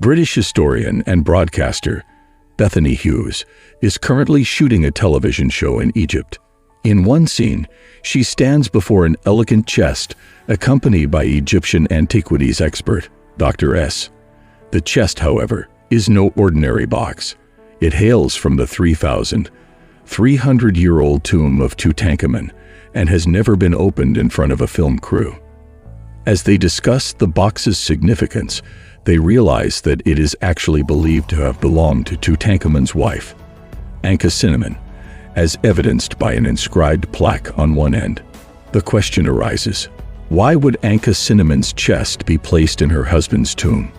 British historian and broadcaster Bettany Hughes is currently shooting a television show in Egypt. In one scene, she stands before an elegant chest accompanied by Egyptian antiquities expert Dr. S. The chest, however, is no ordinary box. It hails from the 3,300-year-old tomb of Tutankhamun and has never been opened in front of a film crew. As they discuss the box's significance, they realize that it is actually believed to have belonged to Tutankhamun's wife, Ankhesenamun, as evidenced by an inscribed plaque on one end. The question arises, why would Ankhesenamun's chest be placed in her husband's tomb?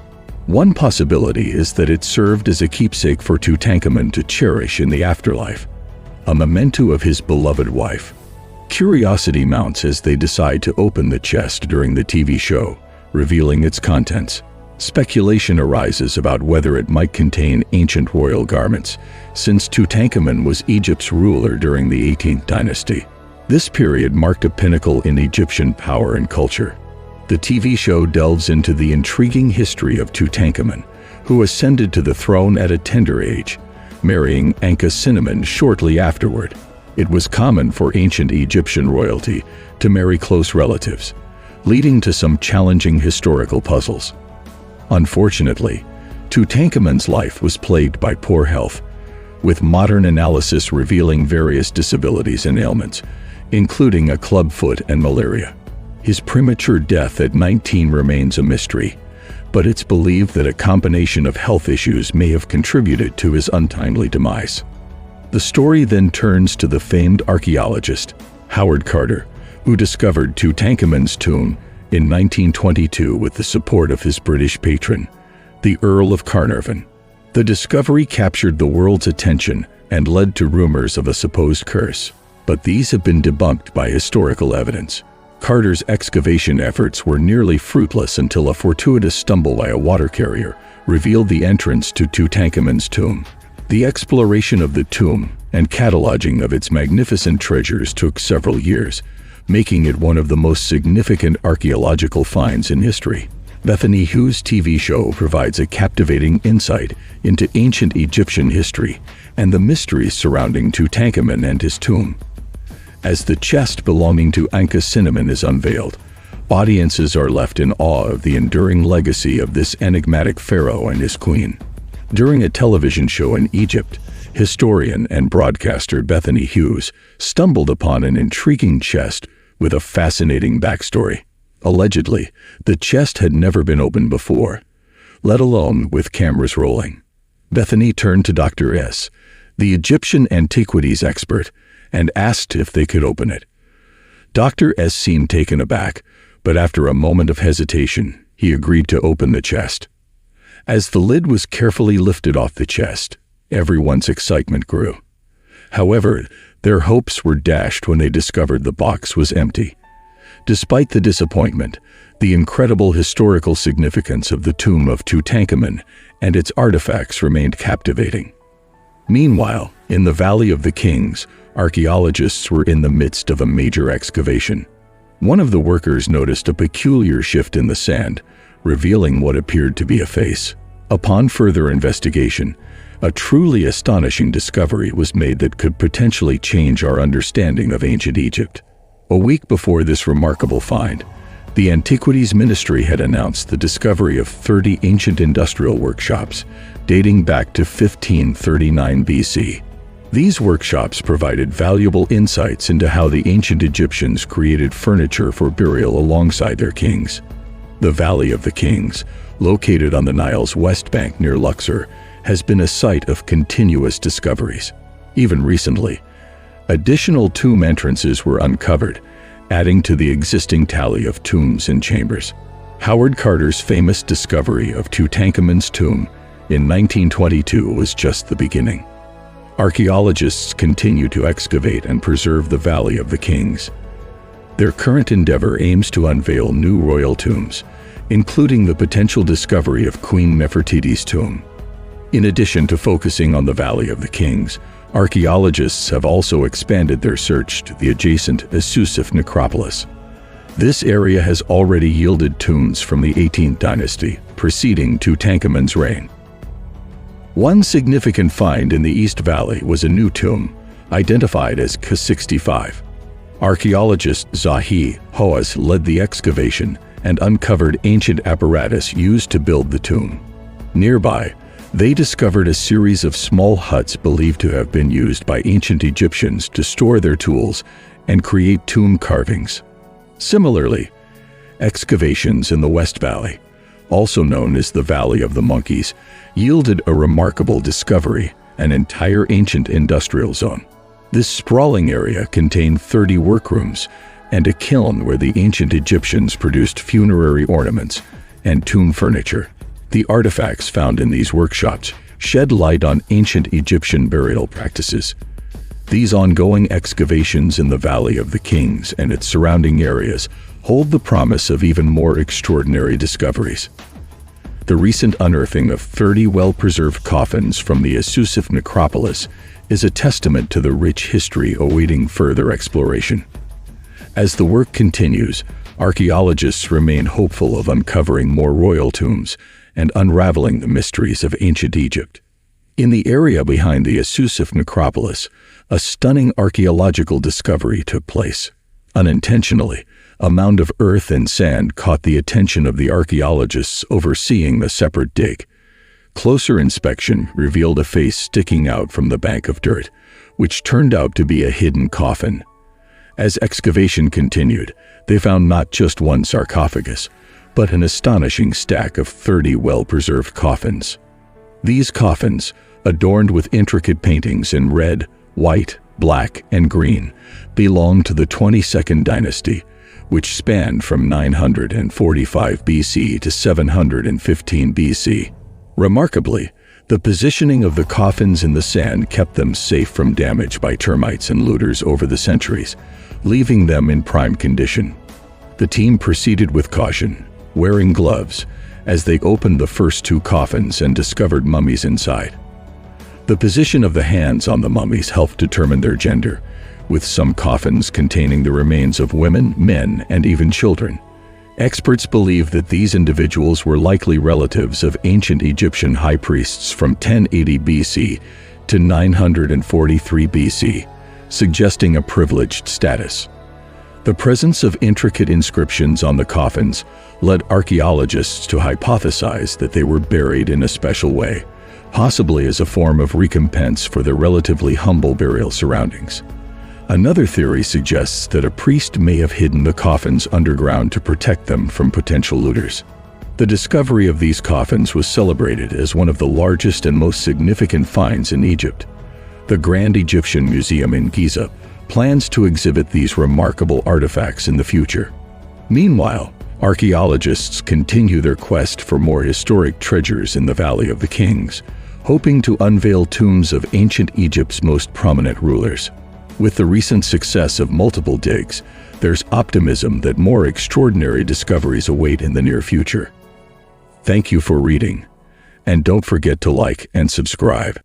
One possibility is that it served as a keepsake for Tutankhamun to cherish in the afterlife, a memento of his beloved wife. Curiosity mounts as they decide to open the chest during the TV show, revealing its contents. Speculation arises about whether it might contain ancient royal garments, since Tutankhamun was Egypt's ruler during the 18th dynasty. This period marked a pinnacle in Egyptian power and culture. The TV show delves into the intriguing history of Tutankhamun, who ascended to the throne at a tender age, marrying Ankhesenamun shortly afterward. It was common for ancient Egyptian royalty to marry close relatives, leading to some challenging historical puzzles. Unfortunately, Tutankhamun's life was plagued by poor health, with modern analysis revealing various disabilities and ailments, including a club foot and malaria. His premature death at 19 remains a mystery, but it's believed that a combination of health issues may have contributed to his untimely demise. The story then turns to the famed archaeologist, Howard Carter, who discovered Tutankhamun's tomb in 1922 with the support of his British patron, the Earl of Carnarvon. The discovery captured the world's attention and led to rumors of a supposed curse, but these have been debunked by historical evidence. Carter's excavation efforts were nearly fruitless until a fortuitous stumble by a water carrier revealed the entrance to Tutankhamun's tomb. The exploration of the tomb and cataloging of its magnificent treasures took several years, making it one of the most significant archaeological finds in history. Bettany Hughes' TV show provides a captivating insight into ancient Egyptian history and the mysteries surrounding Tutankhamun and his tomb. As the chest belonging to Ankhesenamun is unveiled, audiences are left in awe of the enduring legacy of this enigmatic pharaoh and his queen. During a television show in Egypt, historian and broadcaster Bettany Hughes stumbled upon an intriguing chest with a fascinating backstory. Allegedly, the chest had never been opened before, let alone with cameras rolling. Bettany turned to Dr. S., the Egyptian antiquities expert, and asked if they could open it. Dr. S. seemed taken aback, but after a moment of hesitation, he agreed to open the chest. As the lid was carefully lifted off the chest, everyone's excitement grew. However, their hopes were dashed when they discovered the box was empty. Despite the disappointment, the incredible historical significance of the tomb of Tutankhamun and its artifacts remained captivating. Meanwhile, in the Valley of the Kings, archaeologists were in the midst of a major excavation. One of the workers noticed a peculiar shift in the sand, revealing what appeared to be a face. Upon further investigation, a truly astonishing discovery was made that could potentially change our understanding of ancient Egypt. A week before this remarkable find, the Antiquities Ministry had announced the discovery of 30 ancient industrial workshops dating back to 1539 BC. These workshops provided valuable insights into how the ancient Egyptians created furniture for burial alongside their kings. The Valley of the Kings, located on the Nile's west bank near Luxor, has been a site of continuous discoveries. Even recently, additional tomb entrances were uncovered, adding to the existing tally of tombs and chambers. Howard Carter's famous discovery of Tutankhamun's tomb in 1922 was just the beginning. Archaeologists continue to excavate and preserve the Valley of the Kings. Their current endeavor aims to unveil new royal tombs, including the potential discovery of Queen Nefertiti's tomb. In addition to focusing on the Valley of the Kings, archaeologists have also expanded their search to the adjacent Asusif necropolis. This area has already yielded tombs from the 18th dynasty, preceding Tutankhamun's reign. One significant find in the East Valley was a new tomb, identified as K65. Archaeologist Zahi Hawass led the excavation and uncovered ancient apparatus used to build the tomb. Nearby, they discovered a series of small huts believed to have been used by ancient Egyptians to store their tools and create tomb carvings. Similarly, excavations in the West Valley, also known as the Valley of the Monkeys, yielded a remarkable discovery: an entire ancient industrial zone. This sprawling area contained 30 workrooms and a kiln where the ancient Egyptians produced funerary ornaments and tomb furniture. The artifacts found in these workshops shed light on ancient Egyptian burial practices. These ongoing excavations in the Valley of the Kings and its surrounding areas hold the promise of even more extraordinary discoveries. The recent unearthing of 30 well-preserved coffins from the Asusif necropolis is a testament to the rich history awaiting further exploration. As the work continues, archaeologists remain hopeful of uncovering more royal tombs and unraveling the mysteries of ancient Egypt. In the area behind the Asusif necropolis, a stunning archaeological discovery took place. Unintentionally, a mound of earth and sand caught the attention of the archaeologists overseeing the separate dig. Closer inspection revealed a face sticking out from the bank of dirt, which turned out to be a hidden coffin. As excavation continued, they found not just one sarcophagus, but an astonishing stack of 30 well-preserved coffins. These coffins, adorned with intricate paintings in red, white, black, and green, belonged to the 22nd dynasty, which spanned from 945 BC to 715 BC. Remarkably, the positioning of the coffins in the sand kept them safe from damage by termites and looters over the centuries, leaving them in prime condition. The team proceeded with caution, wearing gloves, as they opened the first two coffins and discovered mummies inside. The position of the hands on the mummies helped determine their gender, with some coffins containing the remains of women, men, and even children. Experts believe that these individuals were likely relatives of ancient Egyptian high priests from 1080 BC to 943 BC, suggesting a privileged status. The presence of intricate inscriptions on the coffins led archaeologists to hypothesize that they were buried in a special way, possibly as a form of recompense for their relatively humble burial surroundings. Another theory suggests that a priest may have hidden the coffins underground to protect them from potential looters. The discovery of these coffins was celebrated as one of the largest and most significant finds in Egypt. The Grand Egyptian Museum in Giza plans to exhibit these remarkable artifacts in the future. Meanwhile, archaeologists continue their quest for more historic treasures in the Valley of the Kings, hoping to unveil tombs of ancient Egypt's most prominent rulers. With the recent success of multiple digs, there's optimism that more extraordinary discoveries await in the near future. Thank you for reading, and don't forget to like and subscribe.